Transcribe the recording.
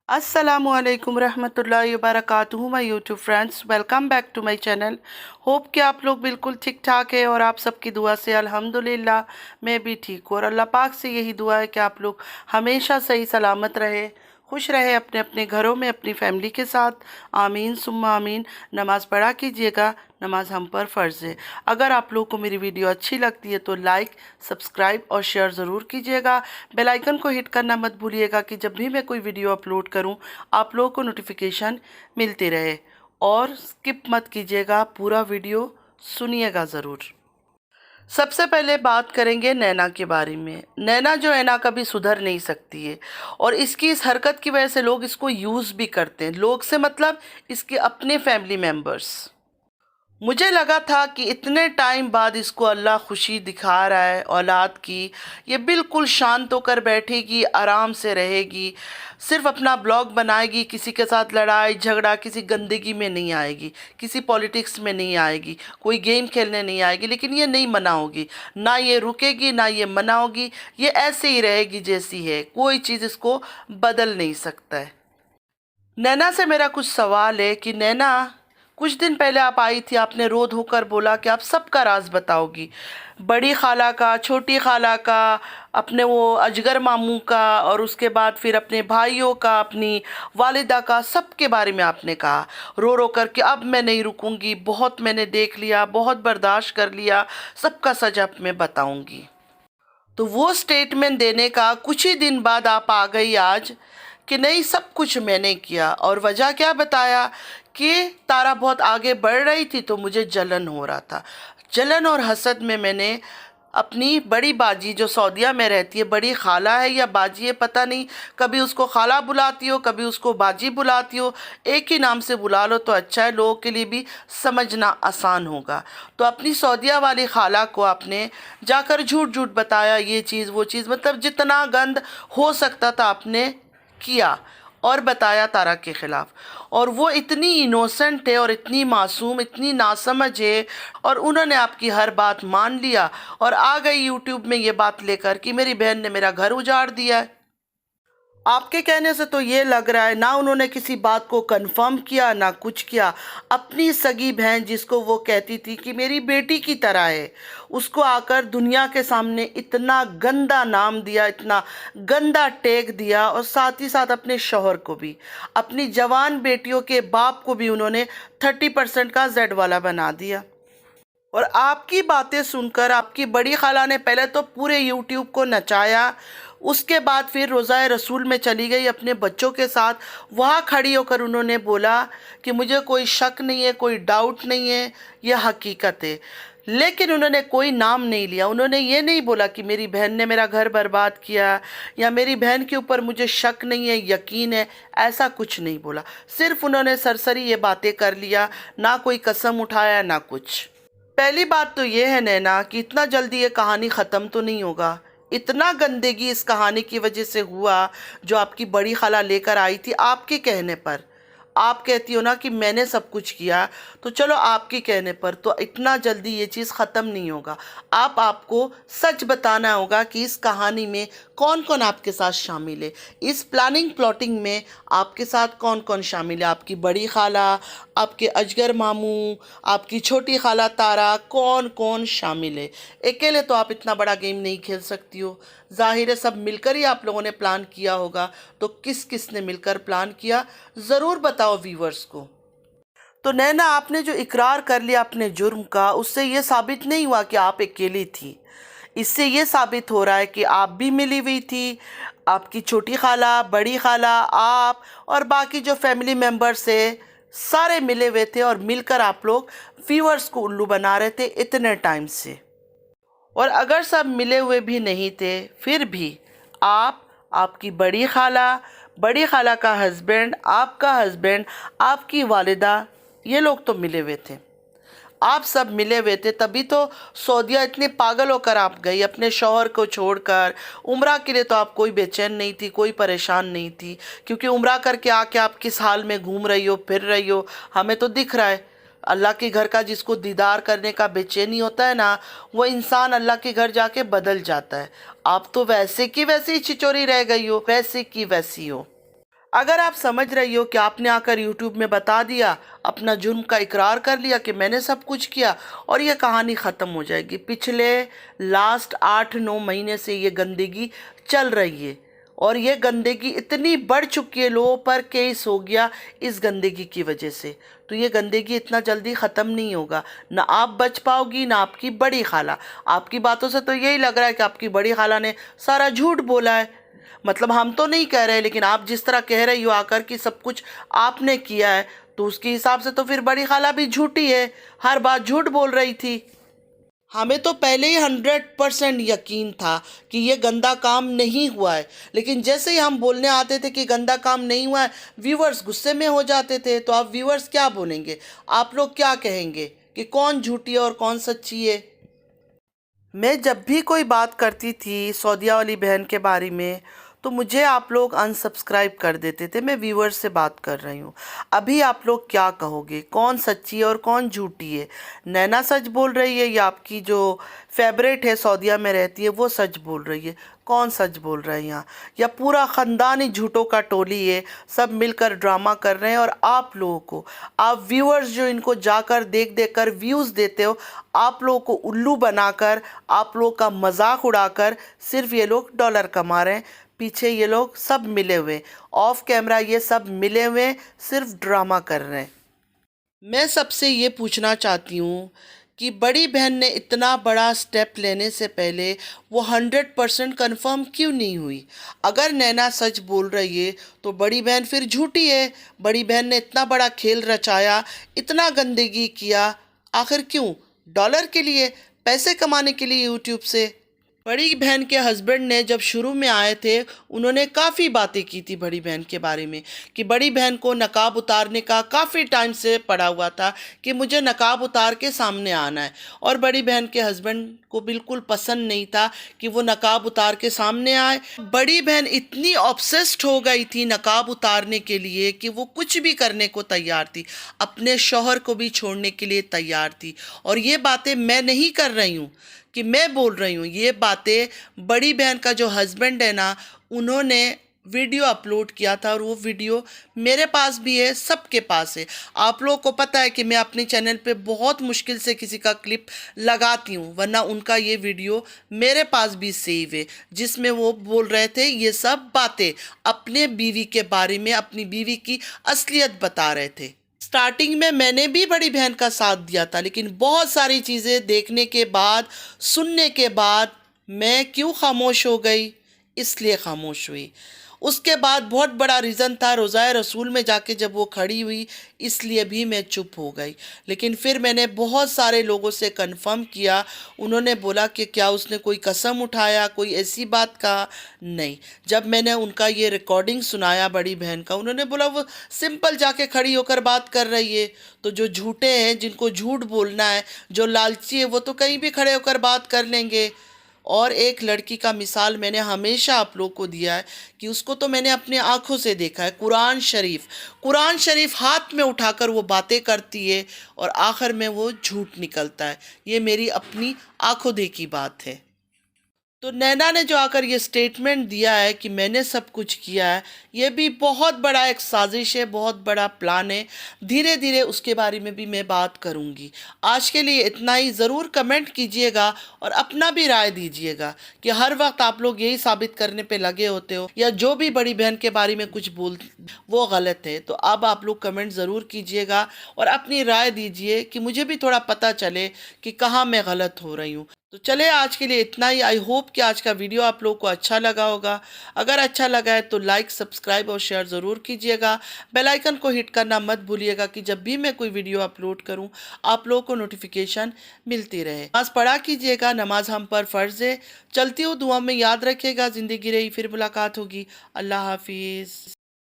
अस्सलामुअलैकुम रहमतुल्लाहि वबरकातुहू my YouTube friends, welcome back to my channel. Hope कि आप लोग बिल्कुल ठीक ठाक है और आप सबकी दुआ से अल्हम्दुलिल्लाह मैं भी ठीक हूँ। और अल्लाह पाक से यही दुआ है कि आप लोग हमेशा सही सलामत रहे, खुश रहे अपने अपने घरों में अपनी फैमिली के साथ। आमीन सुम्मा आमीन। नमाज़ पढ़ा कीजिएगा, नमाज हम पर फ़र्ज़ है। अगर आप लोग को मेरी वीडियो अच्छी लगती है तो लाइक, सब्सक्राइब और शेयर ज़रूर कीजिएगा। बेल आइकन को हिट करना मत भूलिएगा कि जब भी मैं कोई वीडियो अपलोड करूं आप लोगों को नोटिफिकेशन मिलती रहे। और स्किप मत कीजिएगा, पूरा वीडियो सुनिएगा ज़रूर। सबसे पहले बात करेंगे नैना के बारे में। नैना जो है ना कभी सुधर नहीं सकती है और इसकी इस हरकत की वजह से लोग इसको यूज़ भी करते हैं। लोग से मतलब इसके अपने फैमिली मेम्बर्स। मुझे लगा था कि इतने टाइम बाद इसको अल्लाह खुशी दिखा रहा है औलाद की, ये बिल्कुल शांत होकर बैठेगी, आराम से रहेगी, सिर्फ अपना ब्लॉग बनाएगी, किसी के साथ लड़ाई झगड़ा किसी गंदगी में नहीं आएगी, किसी पॉलिटिक्स में नहीं आएगी, कोई गेम खेलने नहीं आएगी। लेकिन ये नहीं मना होगी, ना ये रुकेगी ना ये मना होगी, ये ऐसे ही रहेगी जैसी है, कोई चीज़ इसको बदल नहीं सकता है। नैना से मेरा कुछ सवाल है कि नैना, कुछ दिन पहले आप आई थी, आपने रो धोकर बोला कि आप सबका राज बताओगी, बड़ी खाला का, छोटी खाला का, अपने वो अजगर मामू का, और उसके बाद फिर अपने भाइयों का, अपनी वालिदा का, सबके बारे में आपने कहा रो रो कर कि अब मैं नहीं रुकूंगी, बहुत मैंने देख लिया, बहुत बर्दाश्त कर लिया, सबका सच अब मैं बताऊंगी। तो वो स्टेटमेंट देने का कुछ ही दिन बाद आप आ गई आज कि नहीं सब कुछ मैंने किया। और वजह क्या बताया कि तारा बहुत आगे बढ़ रही थी तो मुझे जलन हो रहा था। जलन और हसद में मैंने अपनी बड़ी बाजी जो सऊदीया में रहती है, बड़ी खाला है या बाजी है पता नहीं, कभी उसको खाला बुलाती हो कभी उसको बाजी बुलाती हो, एक ही नाम से बुला लो तो अच्छा है, लोगों के लिए भी समझना आसान होगा। तो अपनी सऊदीया वाली खाला को आपने जाकर झूठ झूठ बताया, ये चीज़ वो चीज़, मतलब जितना गंद हो सकता था आपने किया और बताया तारा के खिलाफ। और वो इतनी इनोसेंट है और इतनी मासूम, इतनी नासमझ है, और उन्होंने आपकी हर बात मान लिया और आ गई यूट्यूब में ये बात लेकर कि मेरी बहन ने मेरा घर उजाड़ दिया है। आपके कहने से तो ये लग रहा है ना उन्होंने किसी बात को कंफर्म किया ना कुछ किया। अपनी सगी बहन जिसको वो कहती थी कि मेरी बेटी की तरह है, उसको आकर दुनिया के सामने इतना गंदा नाम दिया, इतना गंदा टैग दिया, और साथ ही साथ अपने शौहर को भी, अपनी जवान बेटियों के बाप को भी उन्होंने 30% का जेड वाला बना दिया। और आपकी बातें सुनकर आपकी बड़ी खाला ने पहले तो पूरे यूट्यूब को नचाया, उसके बाद फिर रोज़ाए रसूल में चली गई अपने बच्चों के साथ। वहाँ खड़ी होकर उन्होंने बोला कि मुझे कोई शक नहीं है, कोई डाउट नहीं है, यह हकीकत है। लेकिन उन्होंने कोई नाम नहीं लिया, उन्होंने ये नहीं बोला कि मेरी बहन ने मेरा घर बर्बाद किया या मेरी बहन के ऊपर मुझे शक नहीं है, यकीन है, ऐसा कुछ नहीं बोला। सिर्फ उन्होंने सरसरी ये बातें कर लिया, ना कोई कसम उठाया ना कुछ। पहली बात तो ये है नैना कि इतना जल्दी ये कहानी ख़त्म तो नहीं होगा। इतना गंदगी इस कहानी की वजह से हुआ जो आपकी बड़ी खाला लेकर आई थी आपके कहने पर। आप कहती हो ना कि मैंने सब कुछ किया, तो चलो आपके कहने पर, तो इतना जल्दी ये चीज़ ख़त्म नहीं होगा। आपको सच बताना होगा कि इस कहानी में कौन कौन आपके साथ शामिल है, इस प्लानिंग प्लॉटिंग में आपके साथ कौन कौन शामिल है। आपकी बड़ी खाला, आपके अजगर मामू, आपकी छोटी खाला तारा, कौन कौन शामिल है। अकेले तो आप इतना बड़ा गेम नहीं खेल सकती हो, जाहिर है सब मिलकर ही आप लोगों ने प्लान किया होगा। तो किस किस ने मिलकर प्लान किया ज़रूर बताओ व्यूवर्स को। तो नैना, आपने जो इकरार कर लिया अपने जुर्म का, उससे ये साबित नहीं हुआ कि आप अकेली थी। इससे ये साबित हो रहा है कि आप भी मिली हुई थी, आपकी छोटी खाला, बड़ी खाला, आप और बाकी जो फैमिली मेम्बर्स है सारे मिले हुए थे, और मिलकर आप लोग व्यूअर्स को उल्लू बना रहे थे इतने टाइम से। और अगर सब मिले हुए भी नहीं थे फिर भी आप, आपकी बड़ी खाला का हस्बैंड, आपका हस्बैंड, आपकी वालिदा, ये लोग तो मिले हुए थे। आप सब मिले हुए थे, तभी तो सऊदीया इतने पागल होकर आप गई अपने शौहर को छोड़कर। उम्रा के लिए तो आप कोई बेचैन नहीं थी, कोई परेशान नहीं थी, क्योंकि उम्रा करके आके आप किस हाल में घूम रही हो, फिर रही हो, हमें तो दिख रहा है। अल्लाह के घर का जिसको दीदार करने का बेचैनी होता है ना, वो इंसान अल्लाह के घर जाके बदल जाता है। आप तो वैसे की वैसी ही छिचोरी रह गई हो, वैसे की वैसी हो। अगर आप समझ रही हो कि आपने आकर यूट्यूब में बता दिया, अपना जुर्म का इकरार कर लिया कि मैंने सब कुछ किया और ये कहानी ख़त्म हो जाएगी, पिछले लास्ट 8-9 महीने से ये गंदगी चल रही है और ये गंदगी इतनी बढ़ चुकी है, लोगों पर केस हो गया इस गंदगी की वजह से। तो ये गंदगी इतना जल्दी ख़त्म नहीं होगा, ना आप बच पाओगी ना आपकी बड़ी खाला। आपकी बातों से तो यही लग रहा है कि आपकी बड़ी खाला ने सारा झूठ बोला है। मतलब हम तो नहीं कह रहे, लेकिन आप जिस तरह कह रही हो आकर कि सब कुछ आपने किया है, तो उसके हिसाब से तो फिर बड़ी खाला भी झूठी है, हर बात झूठ बोल रही थी। हमें तो पहले ही 100% यकीन था कि ये गंदा काम नहीं हुआ है, लेकिन जैसे ही हम बोलने आते थे कि गंदा काम नहीं हुआ है, व्यूवर्स गुस्से में हो जाते थे। तो आप व्यूवर्स क्या बोलेंगे, आप लोग क्या कहेंगे कि कौन झूठी है और कौन सच्ची है। मैं जब भी कोई बात करती थी सौदिया वाली बहन के बारे में, तो मुझे आप लोग अनसब्सक्राइब कर देते थे। मैं व्यूवर्स से बात कर रही हूँ। अभी आप लोग क्या कहोगे, कौन सच्ची है और कौन झूठी है? नैना सच बोल रही है या आपकी जो फेवरेट है सौदिया में रहती है वो सच बोल रही है? कौन सच बोल रहा है यहाँ? या पूरा ख़ानदान ही झूठों का टोली है, सब मिलकर ड्रामा कर रहे हैं और आप लोगों को, आप व्यूअर्स जो इनको जाकर देख देख कर व्यूज़ देते हो, आप लोगों को उल्लू बनाकर, आप लोग का मजाक उड़ाकर सिर्फ ये लोग डॉलर कमा रहे हैं। पीछे ये लोग सब मिले हुए, ऑफ कैमरा ये सब मिले हुए सिर्फ ड्रामा कर रहे हैं। मैं सबसे ये पूछना चाहती हूँ कि बड़ी बहन ने इतना बड़ा स्टेप लेने से पहले वो 100% कन्फर्म क्यों नहीं हुई? अगर नैना सच बोल रही है तो बड़ी बहन फिर झूठी है। बड़ी बहन ने इतना बड़ा खेल रचाया, इतना गंदगी किया, आखिर क्यों? डॉलर के लिए, पैसे कमाने के लिए यूट्यूब से। बड़ी बहन के हस्बैंड ने जब शुरू में आए थे, उन्होंने काफ़ी बातें की थी बड़ी बहन के बारे में कि बड़ी बहन को नकाब उतारने का काफ़ी टाइम से पड़ा हुआ था कि मुझे नकाब उतार के सामने आना है। और बड़ी बहन के हस्बैंड को बिल्कुल पसंद नहीं था कि वो नकाब उतार के सामने आए। बड़ी बहन इतनी ऑब्सेस्ड हो गई थी नकाब उतारने के लिए कि वो कुछ भी करने को तैयार थी, अपने शौहर को भी छोड़ने के लिए तैयार थी। और ये बातें मैं नहीं कर रही हूँ कि मैं बोल रही हूँ, ये बातें बड़ी बहन का जो हस्बैंड है ना, उन्होंने वीडियो अपलोड किया था और वो वीडियो मेरे पास भी है, सबके पास है। आप लोगों को पता है कि मैं अपने चैनल पे बहुत मुश्किल से किसी का क्लिप लगाती हूँ, वरना उनका ये वीडियो मेरे पास भी सेव है जिसमें वो बोल रहे थे ये सब बातें अपने बीवी के बारे में, अपनी बीवी की असलियत बता रहे थे। स्टार्टिंग में मैंने भी बड़ी बहन का साथ दिया था, लेकिन बहुत सारी चीज़ें देखने के बाद, सुनने के बाद मैं क्यों खामोश हो गई, इसलिए खामोश हुई। उसके बाद बहुत बड़ा रीज़न था, रोज़ाए रसूल में जाके जब वो खड़ी हुई, इसलिए भी मैं चुप हो गई। लेकिन फिर मैंने बहुत सारे लोगों से कंफर्म किया, उन्होंने बोला कि क्या उसने कोई कसम उठाया, कोई ऐसी बात कहा? नहीं। जब मैंने उनका ये रिकॉर्डिंग सुनाया बड़ी बहन का, उन्होंने बोला वो सिंपल जाके खड़ी होकर बात कर रही है। तो जो झूठे हैं, जिनको झूठ बोलना है, जो लालची है, वो तो कहीं भी खड़े होकर बात कर लेंगे। और एक लड़की का मिसाल मैंने हमेशा आप लोग को दिया है कि उसको तो मैंने अपनी आंखों से देखा है, कुरान शरीफ हाथ में उठाकर वो बातें करती है और आखिर में वो झूठ निकलता है। ये मेरी अपनी आंखों देखी बात है। तो नैना ने जो आकर ये स्टेटमेंट दिया है कि मैंने सब कुछ किया है, ये भी बहुत बड़ा एक साजिश है, बहुत बड़ा प्लान है। धीरे धीरे उसके बारे में भी मैं बात करूँगी। आज के लिए इतना ही। ज़रूर कमेंट कीजिएगा और अपना भी राय दीजिएगा कि हर वक्त आप लोग यही साबित करने पे लगे होते हो या जो भी बड़ी बहन के बारे में कुछ बोल वो गलत है। तो अब आप लोग कमेंट ज़रूर कीजिएगा और अपनी राय दीजिए कि मुझे भी थोड़ा पता चले कि कहाँ मैं गलत हो रही हूँ। तो चले आज के लिए इतना ही। आई होप कि आज का वीडियो आप लोगों को अच्छा लगा होगा। अगर अच्छा लगा है तो लाइक, सब्सक्राइब और शेयर ज़रूर कीजिएगा। बेल आइकन को हिट करना मत भूलिएगा कि जब भी मैं कोई वीडियो अपलोड करूं आप लोगों को नोटिफिकेशन मिलती रहे। नमाज पढ़ा कीजिएगा, नमाज हम पर फ़र्ज़ है। चलती हूँ, दुआ में याद रखिएगा। ज़िंदगी रही फिर मुलाकात होगी। अल्लाह हाफिज़।